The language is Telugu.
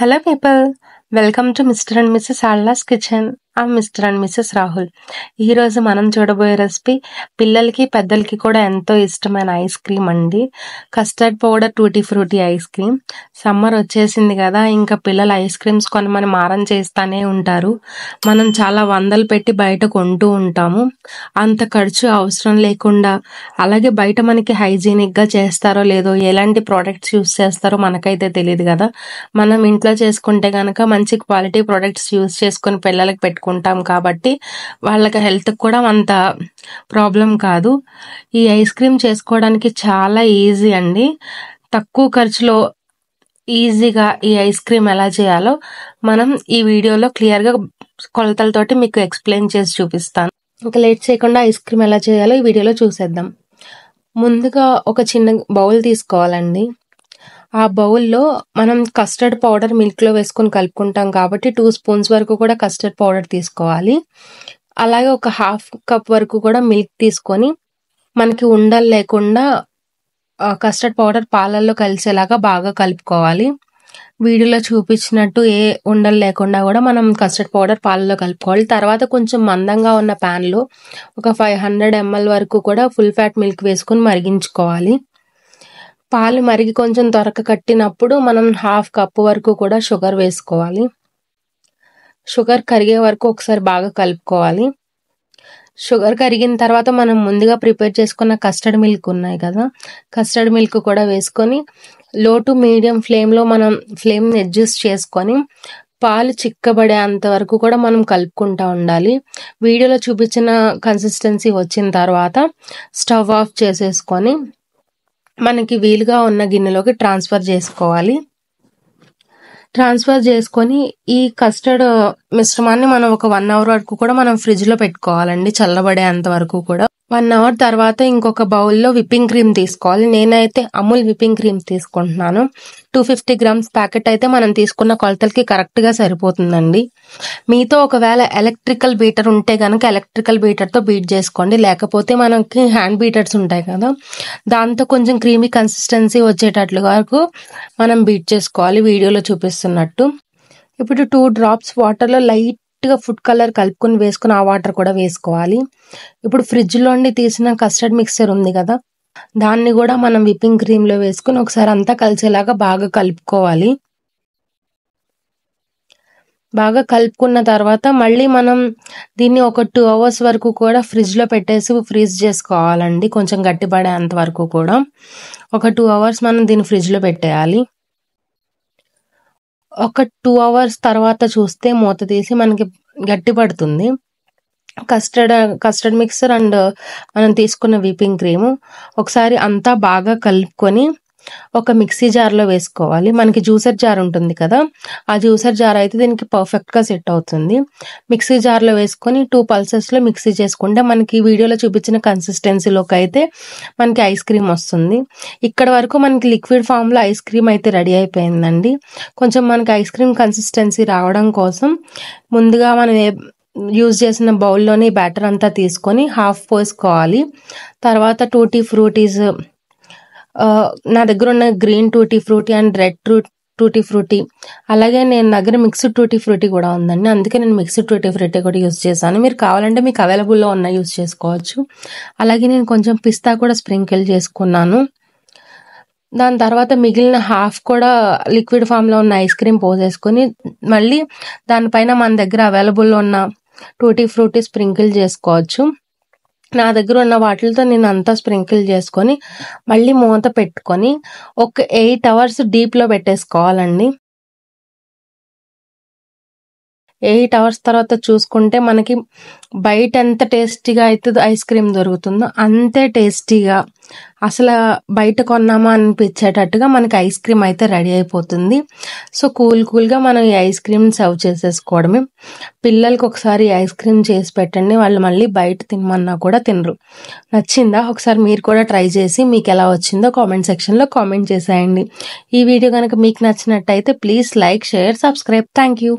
Hello people, welcome to Mr. and Mrs. Alla's Kitchen. I'm Mr. and Mrs. Rahul. ఈరోజు మనం చూడబోయే రెసిపీ పిల్లలకి పెద్దలకి కూడా ఎంతో ఇష్టమైన ఐస్ క్రీమ్ అండి. Custard powder tutti frutti ice cream. Summer వచ్చేసింది కదా, ఇంకా పిల్లలు ఐస్ క్రీమ్స్ కొనమని మారం చేస్తానే ఉంటారు. మనం చాలా వందలు పెట్టి బయట కొంటూ ఉంటాము. అంత ఖర్చు అవసరం లేకుండా, అలాగే బయట మనకి హైజీనిక్ గా చేస్తారో లేదో, ఎలాంటి ప్రోడక్ట్స్ యూస్ చేస్తారో మనకైతే తెలియదు కదా. మనం ఇంట్లో చేసుకుంటే గనక మంచి క్వాలిటీ ప్రొడక్ట్స్ యూస్ చేసుకొని పిల్లలకి పెట్టుకుంటాం కాబట్టి వాళ్ళకి హెల్త్ కూడా అంత ప్రాబ్లం కాదు. ఈ ఐస్ క్రీమ్ చేసుకోవడానికి చాలా ఈజీ అండి. తక్కువ ఖర్చులో ఈజీగా ఈ ఐస్ క్రీమ్ ఎలా చేయాలో మనం ఈ వీడియోలో క్లియర్గా కొలతలతోటి మీకు ఎక్స్ప్లెయిన్ చేసి చూపిస్తాను. ఇంకా లేట్ చేయకుండా ఐస్ క్రీమ్ ఎలా చేయాలో ఈ వీడియోలో చూసేద్దాం. ముందుగా ఒక చిన్న బౌల్ తీసుకోవాలండి. ఆ బౌల్లో మనం కస్టర్డ్ పౌడర్ మిల్క్లో వేసుకొని కలుపుకుంటాం కాబట్టి 2 స్పూన్స్ వరకు కూడా కస్టర్డ్ పౌడర్ తీసుకోవాలి. అలాగే ఒక హాఫ్ కప్ వరకు కూడా మిల్క్ తీసుకొని మనకి ఉండలు లేకుండా కస్టర్డ్ పౌడర్ పాలల్లో కలిసేలాగా బాగా కలుపుకోవాలి. వీడియోలో చూపించినట్టు ఏ ఉండలు లేకుండా కూడా మనం కస్టర్డ్ పౌడర్ పాలల్లో కలుపుకోవాలి. తర్వాత కొంచెం మందంగా ఉన్న ప్యాన్లో ఒక 500 ml వరకు కూడా ఫుల్ ఫ్యాట్ మిల్క్ వేసుకొని మరిగించుకోవాలి. పాలు మరిగి కొంచెం త్వరక కట్టినప్పుడు మనం హాఫ్ కప్ వరకు కూడా షుగర్ వేసుకోవాలి. షుగర్ కరిగే వరకు ఒకసారి బాగా కలుపుకోవాలి. షుగర్ కరిగిన తర్వాత మనం ముందుగా ప్రిపేర్ చేసుకున్న కస్టర్డ్ మిల్క్ ఉన్నాయి కదా, కస్టర్డ్ మిల్క్ కూడా వేసుకొని లో టు మీడియం ఫ్లేమ్లో మనం ఫ్లేమ్ని అడ్జస్ట్ చేసుకొని పాలు చిక్కబడే అంత వరకు కూడా మనం కలుపుకుంటూ ఉండాలి. వీడియోలో చూపించిన కన్సిస్టెన్సీ వచ్చిన తర్వాత స్టవ్ ఆఫ్ చేసేసుకొని మనకి వీలుగా ఉన్న గిన్నెలోకి ట్రాన్స్ఫర్ చేసుకోవాలి. ట్రాన్స్ఫర్ చేసుకొని ఈ కస్టర్డ్ మిశ్రమాన్ని మనం ఒక 1 hour వరకు కూడా మనం ఫ్రిడ్జ్ లో పెట్టుకోవాలండి, చల్లబడేంత వరకు కూడా. 1 hour తర్వాత ఇంకొక బౌల్లో విప్పింగ్ క్రీమ్ తీసుకోవాలి. నేనైతే అమూల్ విప్పింగ్ క్రీమ్ తీసుకుంటున్నాను. 250 grams ప్యాకెట్ అయితే మనం తీసుకున్న కొలతలకి కరెక్ట్ గా సరిపోతుందండి. మీతో ఒకవేళ ఎలక్ట్రికల్ బీటర్ ఉంటే కనుక ఎలక్ట్రికల్ బీటర్ తో బీట్ చేసుకోండి, లేకపోతే మనకి హ్యాండ్ బీటర్స్ ఉంటాయి కదా, దాంతో కొంచెం క్రీమీ కన్సిస్టెన్సీ వచ్చేటట్లు వరకు మనం బీట్ చేసుకోవాలి వీడియోలో చూపిస్తున్నట్టు. ఇప్పుడు 2 drops వాటర్ లో లైట్ గా ఫుడ్ కలర్ కలుపుకొని వేసుకుని ఆ వాటర్ కూడా వేసుకోవాలి. ఇప్పుడు ఫ్రిడ్జ్ లోండి తీసిన కస్టర్డ్ మిక్సర్ ఉంది కదా, దాన్ని కూడా మనం విప్పింగ్ క్రీమ్ లో వేసుకుని ఒకసారి అంతా కలిసేలాగా బాగా కలుపుకోవాలి. బాగా కలుపుకున్న తర్వాత మళ్ళీ మనం దీన్ని ఒక 2 hours వరకు కూడా ఫ్రిడ్జ్ లో పెట్టేసి ఫ్రీజ్ చేసుకోవాలండి, కొంచెం గట్టిపడేంత వరకు కూడా. ఒక 2 hours మనం దీన్ని ఫ్రిడ్జ్ లో పెట్టేయాలి. ఒక 2 hours తర్వాత చూస్తే మూత తీసి మనకి గట్టి పడుతుంది కస్టర్డ్ మిక్సర్ అండ్ మనం తీసుకున్న విప్పింగ్ క్రీమ్. ఒకసారి అంతా బాగా కలుపుకొని ఒక మిక్సీ జార్లో వేసుకోవాలి. మనకి జ్యూసర్ జార్ ఉంటుంది కదా, ఆ జ్యూసర్ జార్ అయితే దీనికి పర్ఫెక్ట్ గా సెట్ అవుతుంది. మిక్సీ జార్లో వేసుకొని 2 pulses లో మిక్సీ చేసుకుంటే మనకి వీడియోలో చూపించిన కన్సిస్టెన్సీలోకి అయితే మనకి ఐస్ క్రీమ్ వస్తుంది. ఇక్కడ వరకు మనకి లిక్విడ్ ఫామ్ లో ఐస్ క్రీమ్ అయితే రెడీ అయిపోయిందండి. కొంచెం మనకి ఐస్ క్రీమ్ కన్సిస్టెన్సీ రావడం కోసం ముందుగా మనం యూజ్ చేసిన బౌల్లోని బ్యాటర్ అంతా తీసుకొని హాఫ్ పోసుకోవాలి. తర్వాత టూటీ ఫ్రూటీస్, నా దగ్గర ఉన్న green tutti frutti and red tutti frutti, అలాగే నేను దగ్గర మిక్స్డ్ టూటీ ఫ్రూటీ కూడా ఉందండి, అందుకే నేను మిక్స్డ్ టూటీ ఫ్రూటీ కూడా యూజ్ చేశాను. మీరు కావాలంటే మీకు అవైలబుల్లో ఉన్న యూజ్ చేసుకోవచ్చు. అలాగే నేను కొంచెం పిస్తా కూడా స్ప్రింకిల్ చేసుకున్నాను. దాని తర్వాత మిగిలిన హాఫ్ కూడా లిక్విడ్ ఫామ్ లో ఉన్న ఐస్ క్రీమ్ పోసేసుకొని మళ్ళీ దానిపైన మన దగ్గర అవైలబుల్లో ఉన్న టూటీ ఫ్రూటీ స్ప్రింకిల్ చేసుకోవచ్చు. నా దగ్గర ఉన్న వాటితో నేను అంతా స్ప్రింకిల్ చేసుకొని మళ్ళీ మూత పెట్టుకొని ఒక 8 hours డీప్ లో పెట్టేసుకోవాలండి. 8 hours తర్వాత చూసుకుంటే మనకి బయట ఎంత టేస్టీగా అయితే ఐస్ క్రీమ్ దొరుకుతుందో అంతే టేస్టీగా, అసలు బయట కొన్నామా అనిపించేటట్టుగా మనకి ఐస్ క్రీమ్ అయితే రెడీ అయిపోతుంది. సో కూల్గా మనం ఈ ఐస్ క్రీమ్ సర్వ్ చేసేసుకోవడమే. పిల్లలకి ఒకసారి ఐస్ క్రీమ్ చేసి పెట్టండి, వాళ్ళు మళ్ళీ బయట తినమన్నా కూడా తినరు. నచ్చిందా? ఒకసారి మీరు కూడా ట్రై చేసి మీకు ఎలా వచ్చిందో కామెంట్ సెక్షన్లో కామెంట్ చేసేయండి. ఈ వీడియో కనుక మీకు నచ్చినట్టయితే please like, share, subscribe. Thank you.